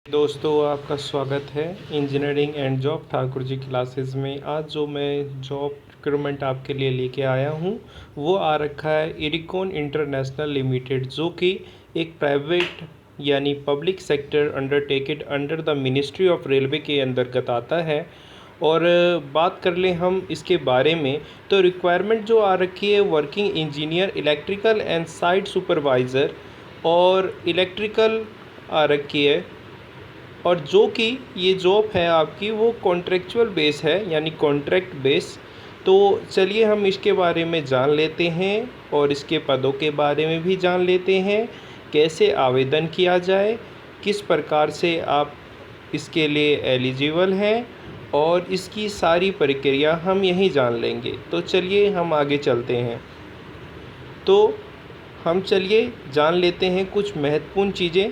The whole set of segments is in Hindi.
दोस्तों, आपका स्वागत है engineering and job Thakur ji classes में। आज जो मैं जॉब रिक्रूटमेंट आपके लिए लेके आया हूँ वो आ रखा है इरिकॉन इंटरनेशनल लिमिटेड, जो कि एक प्राइवेट यानी public sector undertaking under the ministry of railway के अंतर्गत आता है। और बात कर लें हम इसके बारे में तो रिक्वायरमेंट जो आ रखी है working engineer, electrical and site supervisor और इलेक्ट्रिकल आ रखी है। और जो कि ये जॉब है आपकी वो कॉन्ट्रेक्चुअल बेस है यानी कॉन्ट्रैक्ट बेस। तो चलिए हम इसके बारे में जान लेते हैं और इसके पदों के बारे में भी जान लेते हैं, कैसे आवेदन किया जाए, किस प्रकार से आप इसके लिए एलिजिबल हैं और इसकी सारी प्रक्रिया हम यहीं जान लेंगे। तो चलिए हम आगे चलते हैं। तो हम चलिए जान लेते हैं कुछ महत्वपूर्ण चीज़ें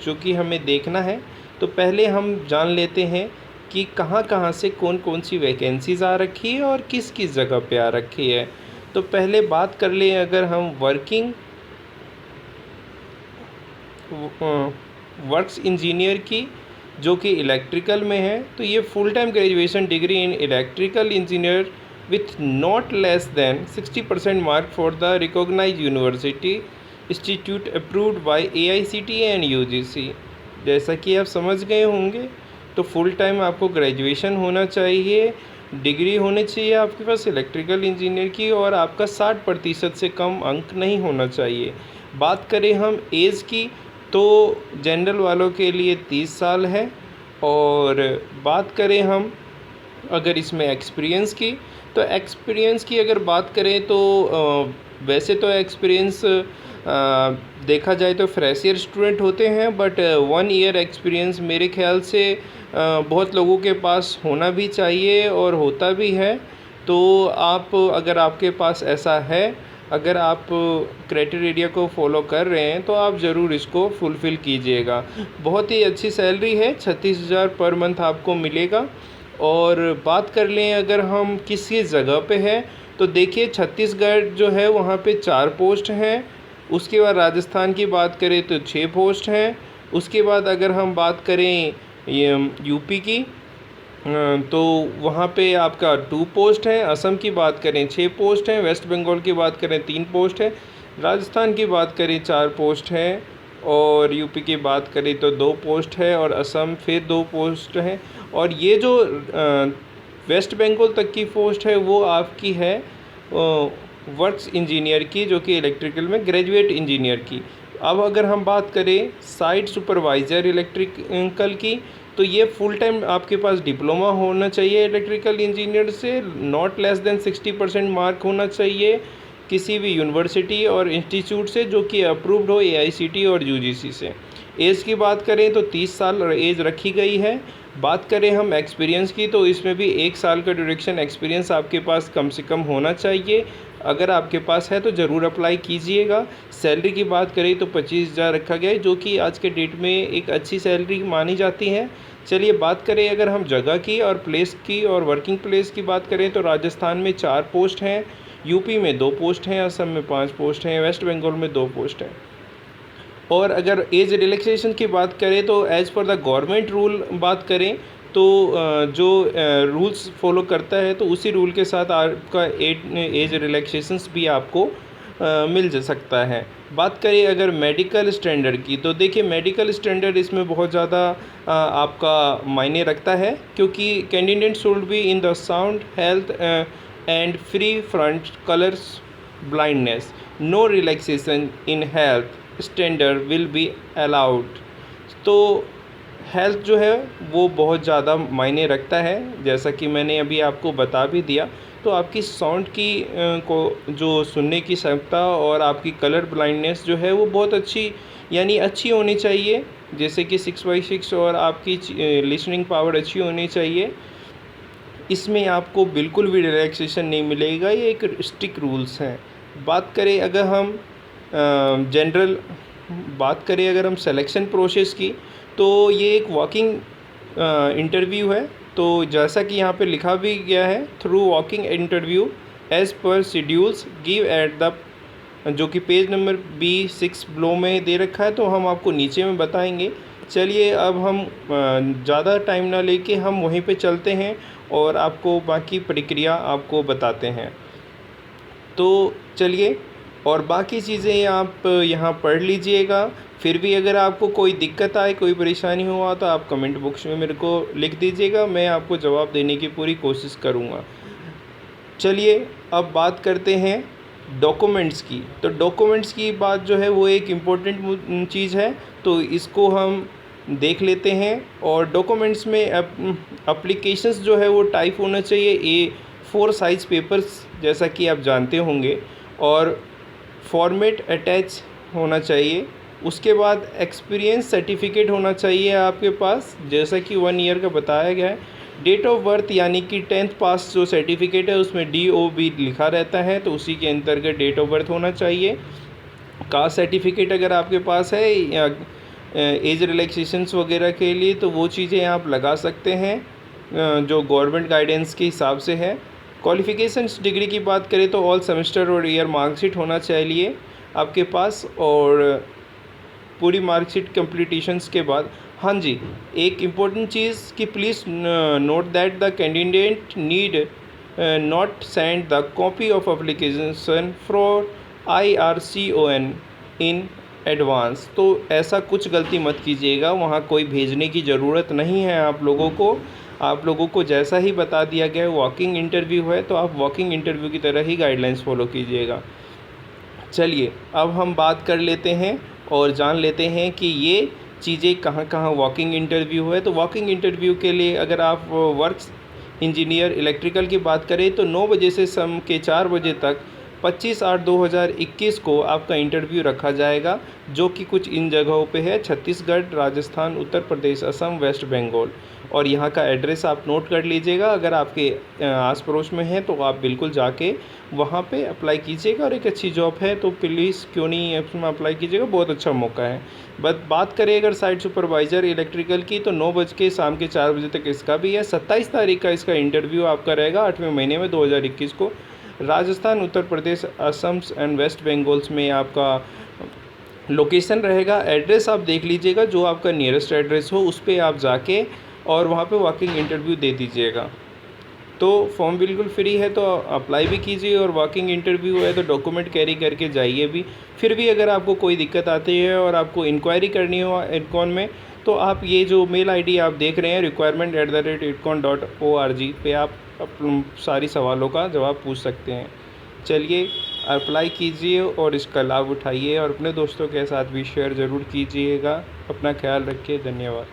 जो कि हमें देखना है। तो पहले हम जान लेते हैं कि कहाँ कहाँ से कौन कौन सी वैकेंसीज़ आ रखी है और किस किस जगह पे आ रखी है। तो पहले बात कर लें अगर हम वर्क्स इंजीनियर की, जो कि इलेक्ट्रिकल में है, तो ये full time graduation degree in electrical engineer with not less than 60% mark for the recognised university institute approved by AICTE and UGC। जैसा कि आप समझ गए होंगे, तो फुल टाइम आपको ग्रेजुएशन होना चाहिए, डिग्री होनी चाहिए आपके पास इलेक्ट्रिकल इंजीनियर की, और आपका 60% से कम अंक नहीं होना चाहिए। बात करें हम एज की, तो जनरल वालों के लिए 30 साल है। और बात करें हम अगर इसमें एक्सपीरियंस की, तो एक्सपीरियंस की अगर बात करें तो वैसे तो एक्सपीरियंस देखा जाए तो फ्रेशर स्टूडेंट होते हैं, बट 1 ईयर एक्सपीरियंस मेरे ख्याल से बहुत लोगों के पास होना भी चाहिए और होता भी है। तो आप अगर आपके पास ऐसा है, अगर आप क्राइटेरिया को फॉलो कर रहे हैं तो आप ज़रूर इसको फुलफ़िल कीजिएगा। बहुत ही अच्छी सैलरी है, 36,000 पर मंथ आपको मिलेगा। और बात कर लें अगर हम किसी जगह पे है, तो देखिए छत्तीसगढ़ जो है वहाँ पे 4 पोस्ट हैं। उसके बाद राजस्थान की बात करें तो 6 पोस्ट हैं। उसके बाद अगर हम बात करें यूपी की, तो वहाँ पे आपका 2 पोस्ट हैं। असम की बात करें 6 पोस्ट हैं। वेस्ट बंगाल की बात करें 3 पोस्ट है। राजस्थान की बात करें 4 पोस्ट हैं। और यूपी की बात करें तो 2 पोस्ट है और असम फिर 2 पोस्ट हैं। और ये जो वेस्ट बंगाल तक की पोस्ट है वो आपकी है वर्क्स इंजीनियर की, जो कि इलेक्ट्रिकल में ग्रेजुएट इंजीनियर की। अब अगर हम बात करें साइट सुपरवाइज़र इलेक्ट्रिकल की, तो ये फुल टाइम आपके पास डिप्लोमा होना चाहिए इलेक्ट्रिकल इंजीनियर से, नॉट लेस देन 60% मार्क होना चाहिए किसी भी यूनिवर्सिटी और इंस्टीट्यूट से जो कि अप्रूव्ड हो AICTE और UGC से। एज की बात करें तो 30 साल एज रखी गई है। बात करें हम एक्सपीरियंस की, तो इसमें भी 1 साल का ड्यूरेशन एक्सपीरियंस आपके पास कम से कम होना चाहिए। अगर आपके पास है तो ज़रूर अप्लाई कीजिएगा। सैलरी की बात करें तो 25,000 रखा गया है, जो कि आज के डेट में एक अच्छी सैलरी मानी जाती है। चलिए बात करें अगर हम जगह की और प्लेस की और वर्किंग प्लेस की बात करें, तो राजस्थान में 4 पोस्ट हैं, यूपी में 2 पोस्ट हैं, असम में 5 पोस्ट हैं, वेस्ट बंगाल में 2 पोस्ट हैं। और अगर एज रिलैक्सेशन की बात करें तो as per the government rule बात करें तो जो रूल्स फॉलो करता है तो उसी रूल के साथ आपका एज रिलैक्सेशंस भी आपको मिल जा सकता है। बात करें अगर मेडिकल स्टैंडर्ड की, तो देखिए मेडिकल स्टैंडर्ड इसमें बहुत ज़्यादा आपका मायने रखता है, क्योंकि candidate should be in the sound health and free from colours blindness, no relaxation in health standard will be allowed. तो हेल्थ जो है वो बहुत ज़्यादा मायने रखता है, जैसा कि मैंने अभी आपको बता भी दिया। तो आपकी साउंड की को जो सुनने की क्षमता और आपकी कलर ब्लाइंडनेस जो है वो बहुत अच्छी यानी अच्छी होनी चाहिए, जैसे कि 6/6, और आपकी लिसनिंग पावर अच्छी होनी चाहिए। इसमें आपको बिल्कुल भी रिलैक्सेशन नहीं मिलेगा, ये एक स्ट्रिक्ट रूल्स हैं। बात करें अगर हम जनरल बात करें अगर हम सिलेक्शन प्रोसेस की, तो ये एक वॉकिंग इंटरव्यू है। तो जैसा कि यहाँ पे लिखा भी गया है, through walking interview as per schedules give at the, जो कि पेज नंबर B6 ब्लो में दे रखा है, तो हम आपको नीचे में बताएंगे चलिए अब हम ज़्यादा टाइम ना लेके हम वहीं पे चलते हैं और आपको बाकी प्रक्रिया आपको बताते हैं। तो चलिए, और बाकी चीज़ें आप यहाँ पढ़ लीजिएगा। फिर भी अगर आपको कोई दिक्कत आए, कोई परेशानी हुआ तो आप कमेंट बॉक्स में मेरे को लिख दीजिएगा, मैं आपको जवाब देने की पूरी कोशिश करूँगा। चलिए अब बात करते हैं डॉक्यूमेंट्स की। तो डॉक्यूमेंट्स की बात जो है वो एक इम्पोर्टेंट चीज़ है, तो इसको हम देख लेते हैं। और डॉक्यूमेंट्स में एप्लीकेशंस जो है वो टाइप होना चाहिए A4 साइज़ पेपर्स, जैसा कि आप जानते होंगे, और फॉर्मेट अटैच होना चाहिए। उसके बाद एक्सपीरियंस सर्टिफिकेट होना चाहिए आपके पास, जैसा कि 1 ईयर का बताया गया है। डेट ऑफ बर्थ यानी कि 10th पास जो सर्टिफिकेट है उसमें DOB लिखा रहता है, तो उसी के अंतर्गत डेट ऑफ बर्थ होना चाहिए। कास्ट सर्टिफिकेट अगर आपके पास है या एज रिलैक्सेशंस वगैरह के लिए, तो वो चीज़ें आप लगा सकते हैं जो गवर्नमेंट गाइडेंस के हिसाब से है। क्वालिफ़िकेशंस डिग्री की बात करें तो ऑल सेमेस्टर और ईयर मार्कशीट होना चाहिए आपके पास, और पूरी मार्कशीट कंप्लीटेशंस के बाद। हाँ जी, एक इम्पोर्टेंट चीज़ कि please note that the candidate need not send the copy of application for IRCON in advance. तो ऐसा कुछ गलती मत कीजिएगा, वहाँ कोई भेजने की ज़रूरत नहीं है आप लोगों को। आप लोगों को जैसा ही बता दिया गया है, वॉकिंग इंटरव्यू है तो आप वॉकिंग इंटरव्यू की तरह ही गाइडलाइंस फॉलो कीजिएगा। चलिए अब हम बात कर लेते हैं और जान लेते हैं कि ये चीज़ें कहाँ कहाँ वॉकिंग इंटरव्यू है। तो वॉकिंग इंटरव्यू के लिए अगर आप वर्क्स इंजीनियर इलेक्ट्रिकल की बात करें तो 9 बजे से शाम के 4 बजे तक 25/8/2021 को आपका इंटरव्यू रखा जाएगा, जो कि कुछ इन जगहों पे है: छत्तीसगढ़, राजस्थान, उत्तर प्रदेश, असम, वेस्ट बंगाल। और यहाँ का एड्रेस आप नोट कर लीजिएगा। अगर आपके आस पड़ोस में है तो आप बिल्कुल जाके वहाँ पे अप्लाई कीजिएगा, और एक अच्छी जॉब है तो प्लीज़ क्यों नहीं इसमें अप्लाई कीजिएगा, बहुत अच्छा मौका है। बट बात करें अगर साइट सुपरवाइज़र इलेक्ट्रिकल की, तो 9 बज के शाम के 4 बजे तक इसका भी है। 27 तारीख का इसका इंटरव्यू आपका रहेगा 8वें महीने में 2021 को। Rajasthan, Uttar Pradesh, Assam and waste Bengal's में आपका लोकेशन रहेगा। एड्रेस आप देख लीजिएगा, जो आपका नियरेस्ट एड्रेस हो उस पर आप जाके और वहाँ पे वॉकिंग इंटरव्यू दे दीजिएगा। तो फॉर्म बिल्कुल फ्री है, तो अप्लाई भी कीजिए, और वॉकिंग इंटरव्यू है तो डॉक्यूमेंट कैरी करके जाइए भी। फिर भी अगर आपको कोई दिक्कत आती है और आपको इंक्वायरी करनी हो इरकॉन में, तो आप ये जो मेल ID आप देख रहे हैं requirement@ircon.org पे आप सारी सवालों का जवाब पूछ सकते हैं। चलिए अप्लाई कीजिए और इसका लाभ उठाइए, और अपने दोस्तों के साथ भी शेयर ज़रूर कीजिएगा। अपना ख्याल रखिए, धन्यवाद।